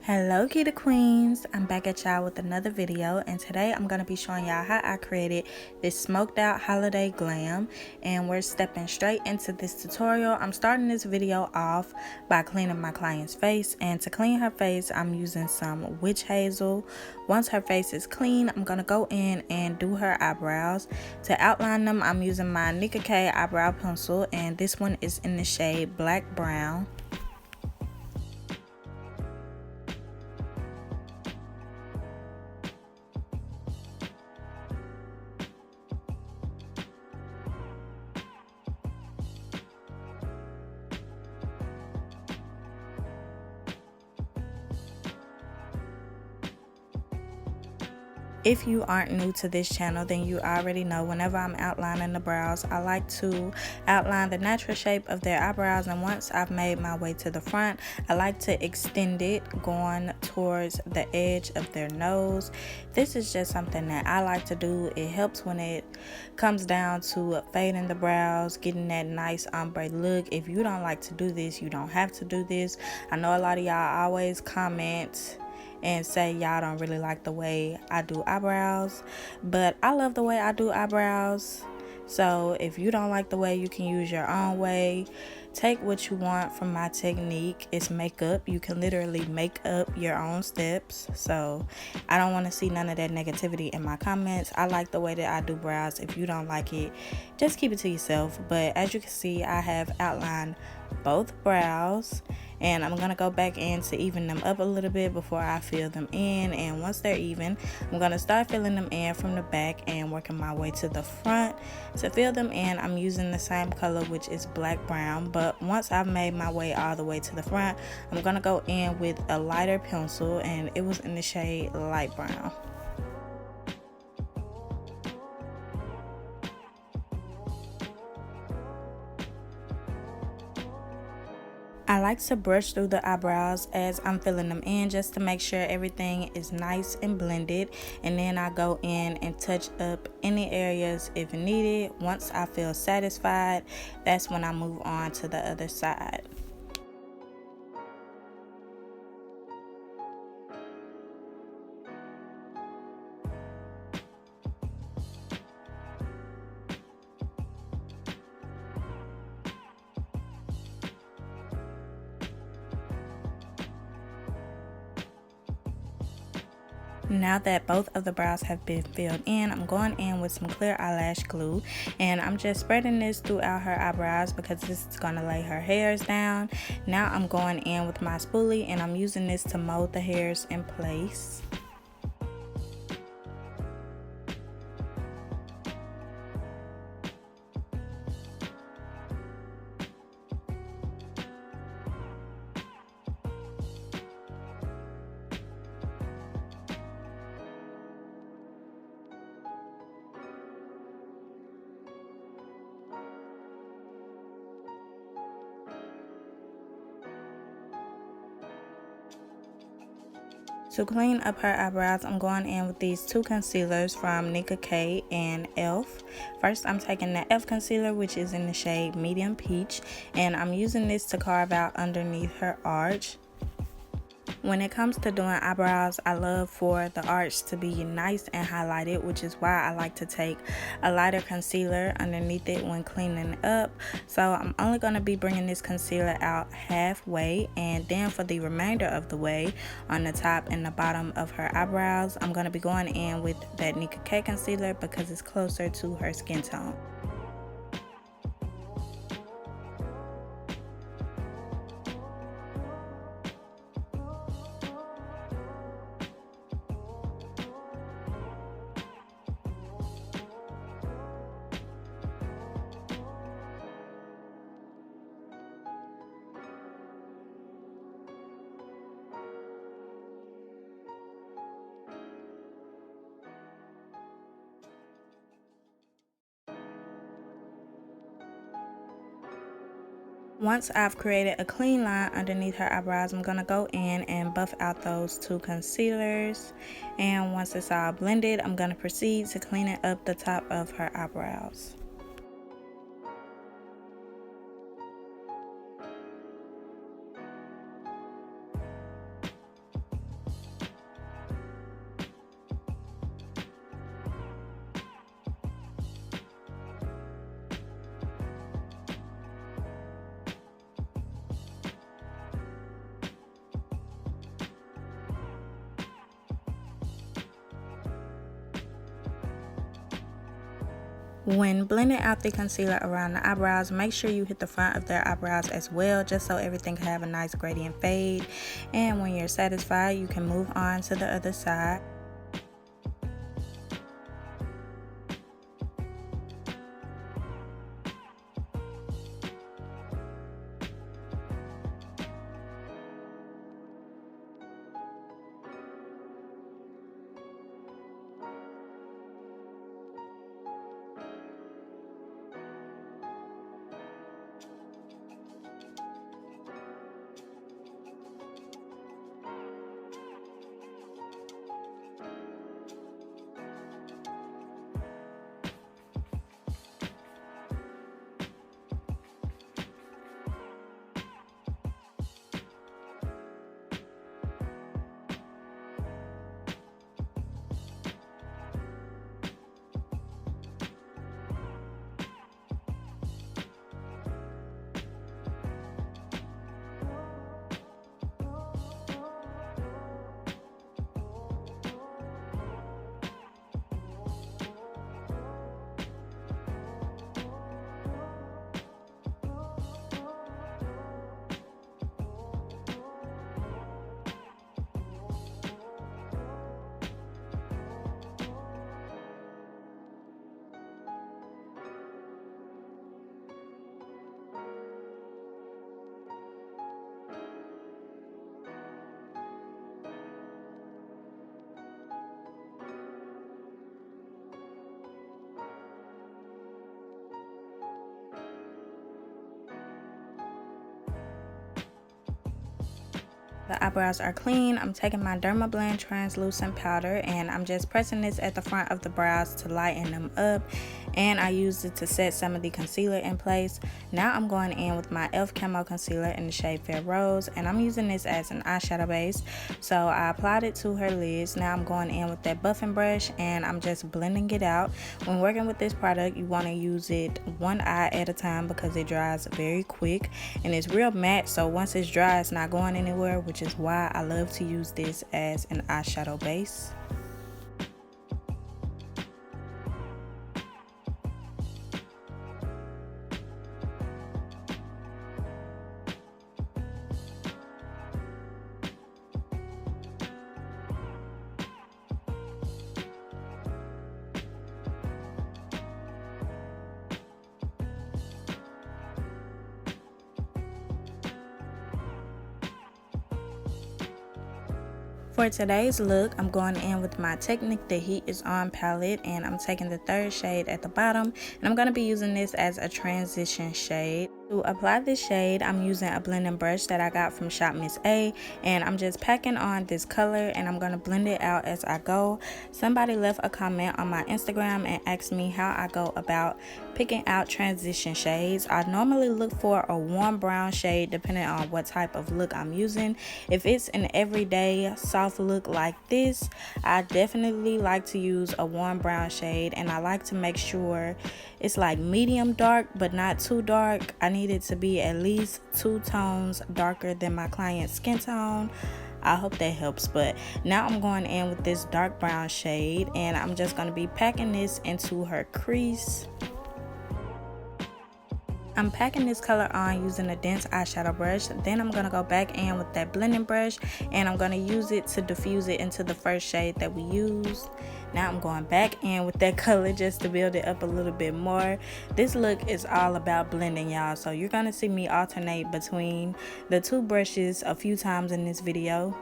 Hello Kita Queens, I'm back at y'all with another video, and today I'm going to be showing y'all how I created this smoked out holiday glam, and we're stepping straight into this tutorial. I'm starting this video off by cleaning my client's face, and to clean her face I'm using some witch hazel. Once her face is clean, I'm going to go in and do her eyebrows. To outline them, I'm using my Nicka K eyebrow pencil, and this one is in the shade Black Brown. If you aren't new to this channel, then you already know whenever I'm outlining the brows, I like to outline the natural shape of their eyebrows, and once I've made my way to the front, I like to extend it going towards the edge of their nose. This is just something that I like to do. It helps when it comes down to fading the brows, getting that nice ombre look. If you don't like to do this, you don't have to do this. I know a lot of y'all always comment and say y'all don't really like the way I do eyebrows, but I love the way I do eyebrows. So if you don't like the way, you can use your own way. Take what you want from my technique. It's makeup. You can literally make up your own steps. So I don't want to see none of that negativity in my comments. I like the way that I do brows. If you don't like it, just keep it to yourself. But as you can see, I have outlined both brows, and I'm gonna go back in to even them up a little bit before I fill them in. And once they're even, I'm gonna start filling them in from the back and working my way to the front. To fill them in, I'm using the same color, which is black brown, but once I've made my way all the way to the front, I'm gonna go in with a lighter pencil, and it was in the shade light brown. I like to brush through the eyebrows as I'm filling them in, just to make sure everything is nice and blended, and then I go in and touch up any areas if needed. Once I feel satisfied, that's when I move on to the other side. Now that both of the brows have been filled in, I'm going in with some clear eyelash glue, and I'm just spreading this throughout her eyebrows because this is going to lay her hairs down. Now I'm going in with my spoolie, and I'm using this to mold the hairs in place. To clean up her eyebrows, I'm going in with these two concealers from Nicka K and e.l.f. First, I'm taking the e.l.f. concealer, which is in the shade Medium Peach, and I'm using this to carve out underneath her arch. When it comes to doing eyebrows, I love for the arch to be nice and highlighted, which is why I like to take a lighter concealer underneath it when cleaning it up. So I'm only going to be bringing this concealer out halfway, and then for the remainder of the way on the top and the bottom of her eyebrows, I'm going to be going in with that Nicka K concealer because it's closer to her skin tone. Once I've created a clean line underneath her eyebrows, I'm going to go in and buff out those two concealers. And once it's all blended, I'm going to proceed to cleaning up the top of her eyebrows. When blending out the concealer around the eyebrows, make sure you hit the front of their eyebrows as well, just so everything can have a nice gradient fade. And when you're satisfied, you can move on to the other side. The eyebrows are clean. I'm taking my Dermablend translucent powder and I'm just pressing this at the front of the brows to lighten them up, and I used it to set some of the concealer in place. Now I'm going in with my e.l.f. camo concealer in the shade Fair Rose, and I'm using this as an eyeshadow base. So I applied it to her lids. Now I'm going in with that buffing brush and I'm just blending it out. When working with this product, you want to use it one eye at a time because it dries very quick and it's real matte, so once it's dry it's not going anywhere, which is why I love to use this as an eyeshadow base. For today's look, I'm going in with my Technic The Heat Is On palette, and I'm taking the third shade at the bottom, and I'm going to be using this as a transition shade. To apply this shade, I'm using a blending brush that I got from Shop Miss A, and I'm just packing on this color and I'm going to blend it out as I go. Somebody left a comment on my Instagram and asked me how I go about picking out transition shades. I normally look for a warm brown shade depending on what type of look I'm using. If it's an everyday soft look like this, I definitely like to use a warm brown shade, and I like to make sure it's like medium dark but not too dark. I need it to be at least 2 tones darker than my client's skin tone. I hope that helps. But now I'm going in with this dark brown shade, and I'm just going to be packing this into her crease. I'm packing this color on using a dense eyeshadow brush. Then I'm going to go back in with that blending brush, and I'm going to use it to diffuse it into the first shade that we used. Now I'm going back in with that color just to build it up a little bit more. This look is all about blending, y'all, so you're going to see me alternate between the 2 brushes a few times in this video.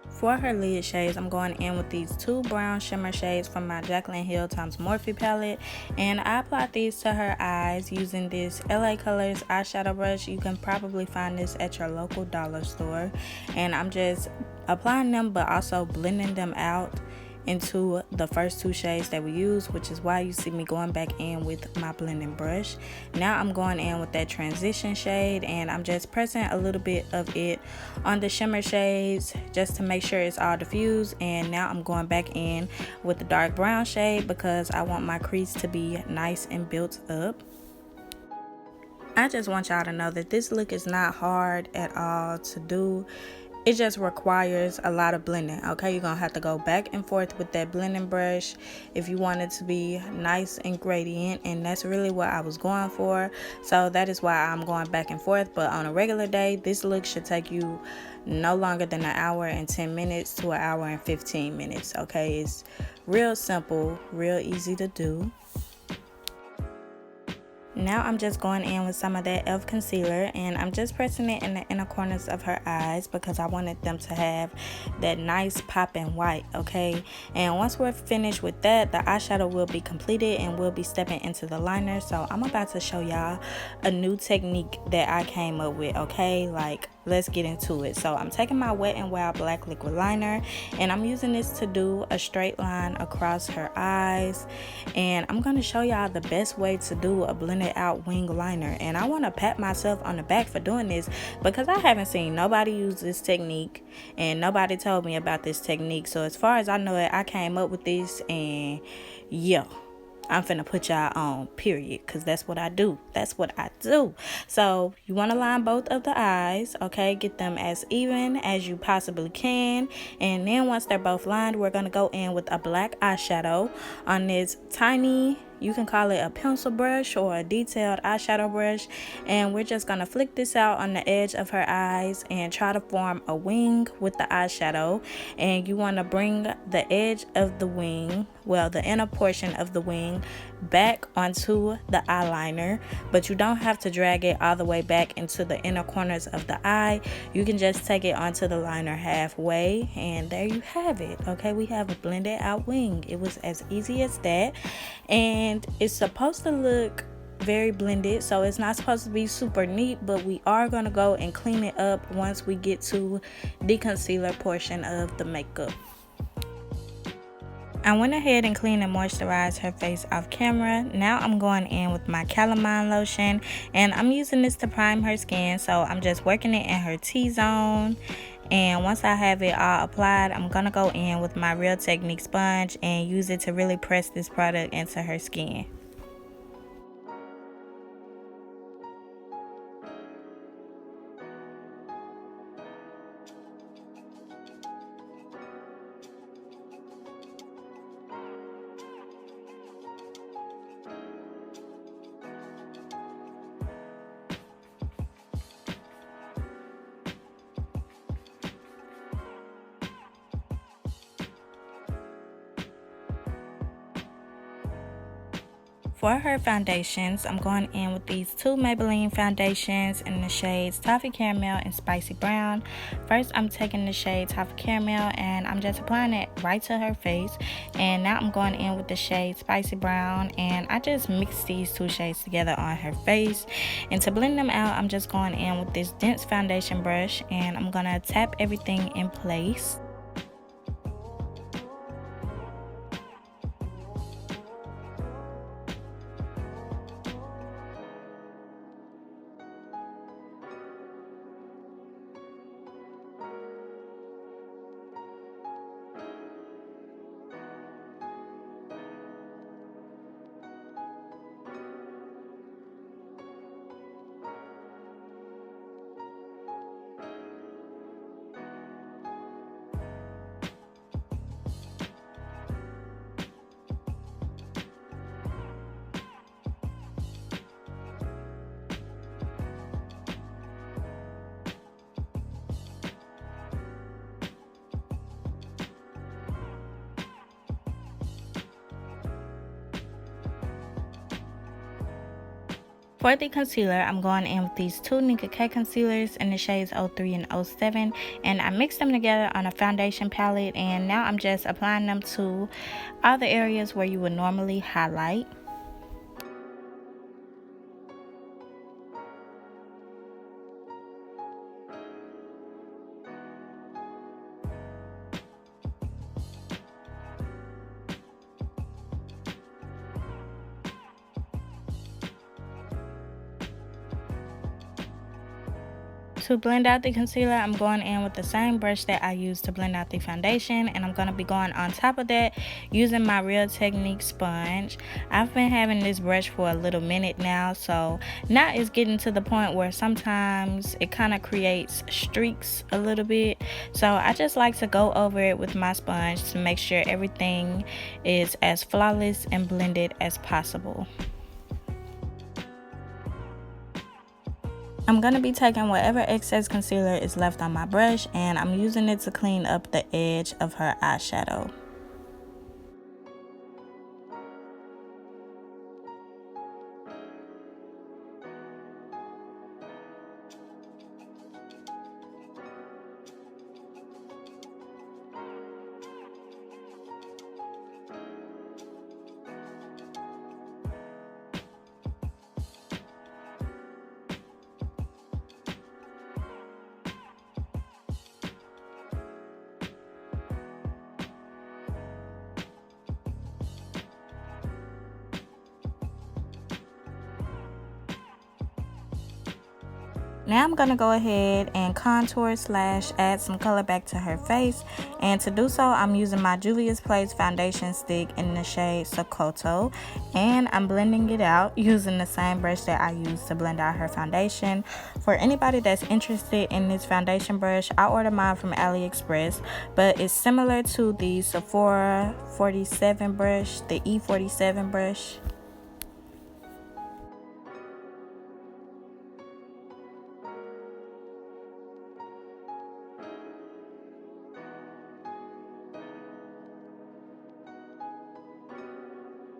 For her lid shades, I'm going in with these 2 brown shimmer shades from my Jaclyn Hill x Morphe palette, and I applied these to her eyes using this LA Colors eyeshadow brush. You can probably find this at your local dollar store, and I'm just applying them but also blending them out. into the first two shades that we use, which is why you see me going back in with my blending brush. Now I'm going in with that transition shade, and I'm just pressing a little bit of it on the shimmer shades just to make sure it's all diffused. And now I'm going back in with the dark brown shade because I want my crease to be nice and built up. I just want y'all to know that this look is not hard at all to do. It just requires a lot of blending, okay? You're gonna have to go back and forth with that blending brush if you want it to be nice and gradient, and that's really what I was going for. So that is why I'm going back and forth. But on a regular day, this look should take you no longer than an hour and 10 minutes to an hour and 15 minutes, okay? It's real simple, real easy to do. Now I'm just going in with some of that e.l.f. concealer, and I'm just pressing it in the inner corners of her eyes because I wanted them to have that nice popping white, okay? And once we're finished with that, the eyeshadow will be completed and we'll be stepping into the liner. So I'm about to show y'all a new technique that I came up with, okay? Like, let's get into it. So I'm taking my Wet n Wild black liquid liner, and I'm using this to do a straight line across her eyes. And I'm going to show y'all the best way to do a blended out wing liner. And I want to pat myself on the back for doing this because I haven't seen nobody use this technique and nobody told me about this technique. So as far as I know it, I came up with this, and yeah, I'm finna put y'all on, period, because that's what I do. That's what I do. So you want to line both of the eyes, okay? Get them as even as you possibly can. And then once they're both lined, we're going to go in with a black eyeshadow on this tiny, you can call it a pencil brush or a detailed eyeshadow brush. And we're just going to flick this out on the edge of her eyes and try to form a wing with the eyeshadow. And you want to bring the edge of the wing, well, the inner portion of the wing, back onto the eyeliner, but you don't have to drag it all the way back into the inner corners of the eye. You can just take it onto the liner halfway, and there you have it. Okay, we have a blended out wing. It was as easy as that, and it's supposed to look very blended, so it's not supposed to be super neat, but we are going to go and clean it up once we get to the concealer portion of the makeup. I went ahead and cleaned and moisturized her face off camera. Now I'm going in with my calamine lotion, and I'm using this to prime her skin. So I'm just working it in her T-zone. And once I have it all applied, I'm going to go in with my Real Technique sponge and use it to really press this product into her skin. For her foundations, I'm going in with these two Maybelline foundations in the shades Toffee Caramel and Spicy Brown. First, I'm taking the shade Toffee Caramel and I'm just applying it right to her face. And now I'm going in with the shade Spicy Brown, and I just mix these two shades together on her face. And to blend them out, I'm just going in with this dense foundation brush, and I'm going to tap everything in place. For the concealer, I'm going in with these two Nicka K concealers in the shades 03 and 07, and I mixed them together on a foundation palette, and now I'm just applying them to all the areas where you would normally highlight. To blend out the concealer, I'm going in with the same brush that I used to blend out the foundation, and I'm going to be going on top of that using my Real Technique sponge. I've been having this brush for a little minute now, so now it's getting to the point where sometimes it kind of creates streaks a little bit. So I just like to go over it with my sponge to make sure everything is as flawless and blended as possible. I'm going to be taking whatever excess concealer is left on my brush, and I'm using it to clean up the edge of her eyeshadow. Now I'm going to go ahead and contour / add some color back to her face, and to do so I'm using my Juvias Place foundation stick in the shade Sokoto, and I'm blending it out using the same brush that I used to blend out her foundation. For anybody that's interested in this foundation brush, I ordered mine from AliExpress, but it's similar to the Sephora 47 brush, the E47 brush.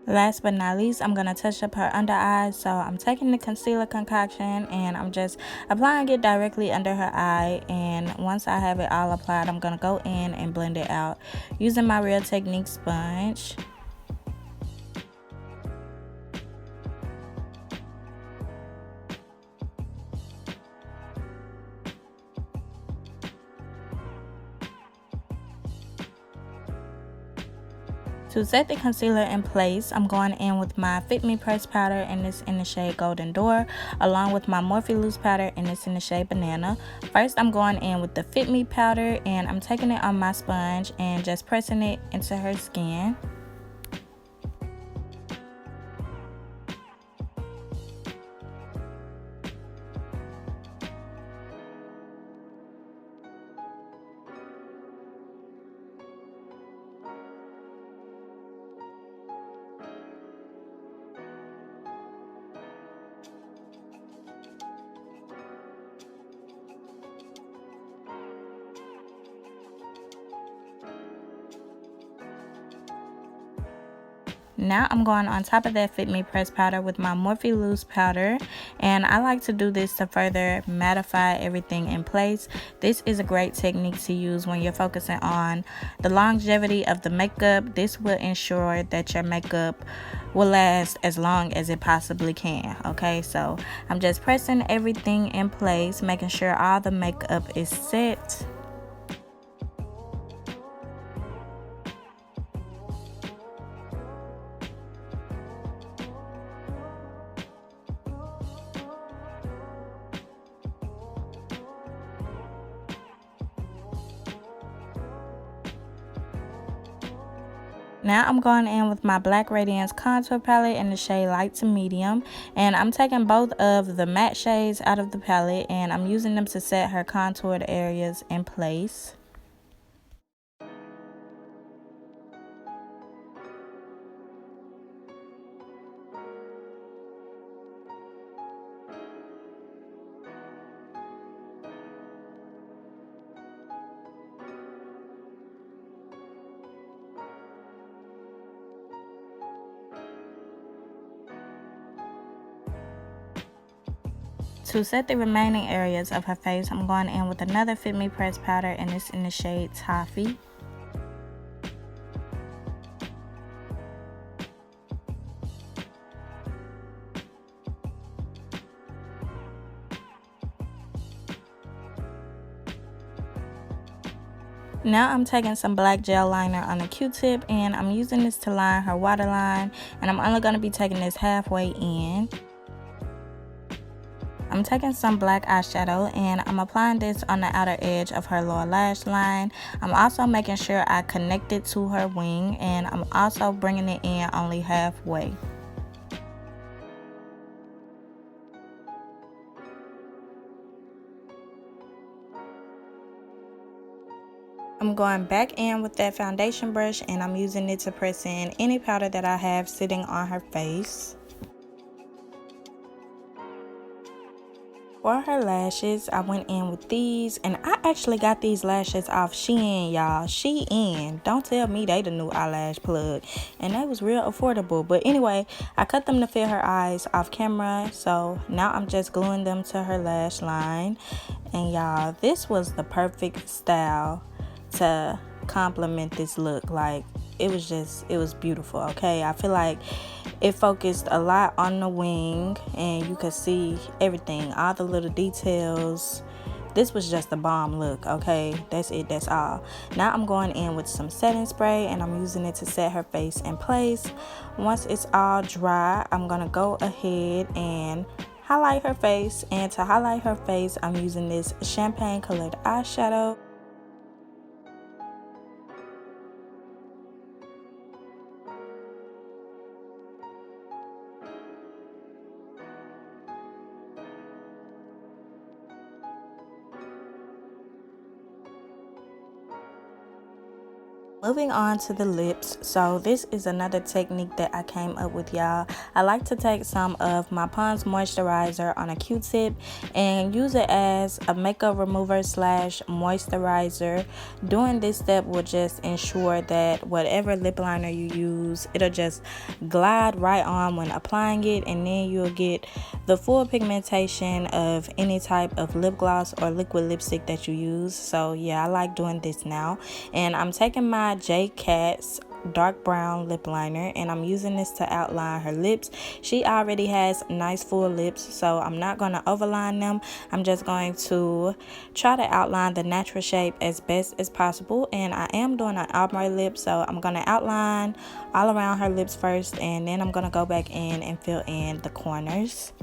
Last but not least, I'm going to touch up her under eyes. So I'm taking the concealer concoction and I'm just applying it directly under her eye. And once I have it all applied, I'm going to go in and blend it out using my Real Technique sponge. To set the concealer in place, I'm going in with my Fit Me pressed powder, and this in the shade Golden Dore, along with my Morphe loose powder, and this in the shade Banana. First, I'm going in with the Fit Me powder, and I'm taking it on my sponge and just pressing it into her skin. Now I'm going on top of that Fit Me pressed powder with my Morphe loose powder, and I like to do this to further mattify everything in place. This is a great technique to use when you're focusing on the longevity of the makeup. This will ensure that your makeup will last as long as it possibly can. Okay, so I'm just pressing everything in place, making sure all the makeup is set. Now I'm going in with my Black Radiance contour palette in the shade light to medium, and I'm taking both of the matte shades out of the palette and I'm using them to set her contoured areas in place. To set the remaining areas of her face, I'm going in with another Fit Me pressed powder, and it's in the shade Toffee. Now I'm taking some black gel liner on a Q-tip, and I'm using this to line her waterline, and I'm only going to be taking this halfway in. I'm taking some black eyeshadow and I'm applying this on the outer edge of her lower lash line. I'm also making sure I connect it to her wing, and I'm also bringing it in only halfway. I'm going back in with that foundation brush and I'm using it to press in any powder that I have sitting on her face. For her lashes, I went in with these, and I actually got these lashes off Shein, y'all. Shein. Don't tell me they the new eyelash plug. And they was real affordable. But anyway, I cut them to fit her eyes off camera. So now I'm just gluing them to her lash line. And y'all, this was the perfect style to complement this look. Like, it was beautiful. Okay, I feel like it focused a lot on the wing and you could see everything, all the little details. This was just a bomb look. Okay, that's it, that's all. Now I'm going in with some setting spray and I'm using it to set her face in place. Once it's all dry, I'm gonna go ahead and highlight her face, and to highlight her face I'm using this champagne colored eyeshadow. Moving on to the lips, so this is another technique that I came up with, y'all. I like to take some of my Pond's moisturizer on a Q-tip and use it as a makeup remover slash moisturizer. Doing this step will just ensure that whatever lip liner you use, it'll just glide right on when applying it, and then you'll get the full pigmentation of any type of lip gloss or liquid lipstick that you use. So yeah, I like doing this now, and I'm taking my J.Cats dark brown lip liner and I'm using this to outline her lips. She already has nice full lips, so I'm not going to overline them. I'm just going to try to outline the natural shape as best as possible, and I am doing an ombre lip, so I'm going to outline all around her lips first, and then I'm going to go back in and fill in the corners.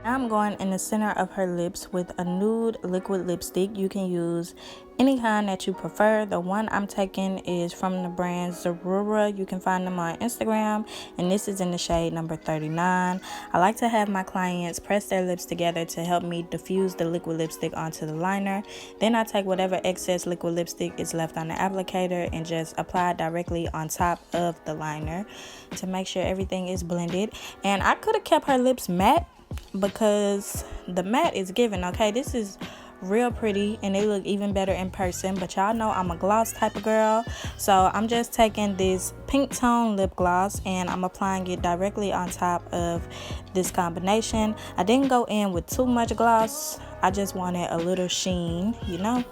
I'm going in the center of her lips with a nude liquid lipstick. You can use any kind that you prefer. The one I'm taking is from the brand Zerura. You can find them on Instagram, and this is in the shade number 39. I like to have my clients press their lips together to help me diffuse the liquid lipstick onto the liner. Then I take whatever excess liquid lipstick is left on the applicator and just apply it directly on top of the liner to make sure everything is blended. And I could have kept her lips matte, because the matte is given. Okay, this is real pretty and they look even better in person, but y'all know I'm a gloss type of girl, so I'm just taking this pink tone lip gloss and I'm applying it directly on top of this combination. I didn't go in with too much gloss, I just wanted a little sheen, you know.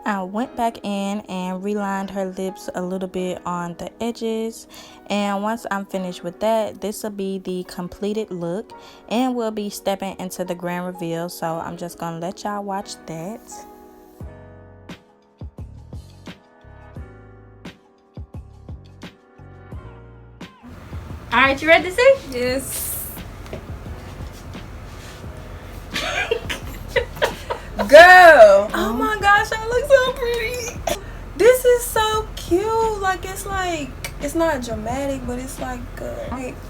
I went back in and relined her lips a little bit on the edges, and once I'm finished with that, this will be the completed look and we'll be stepping into the grand reveal, so I'm just gonna let y'all watch that. Alright, you ready to see? Yes. Girl! Oh my gosh, I look so pretty. This is so cute. Like, it's like It's not dramatic, but it's like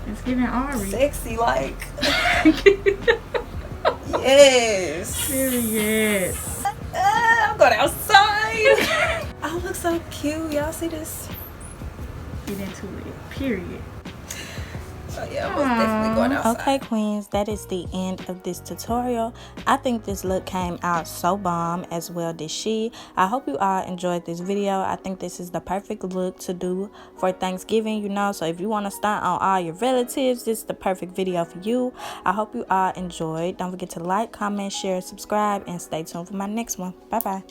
it's giving Ari. Sexy, like. Yes. Period. I'm going outside. I look so cute. Y'all see this? Get into it. Period. Oh yeah, I'm most definitely going outside. Okay, queens, that is the end of this tutorial. I think this look came out so bomb, as well did she. I hope you all enjoyed this video. I think this is the perfect look to do for Thanksgiving, you know. So if you want to stunt on all your relatives, this is the perfect video for you. I hope you all enjoyed. Don't forget to like, comment, share, subscribe, and stay tuned for my next one. Bye bye.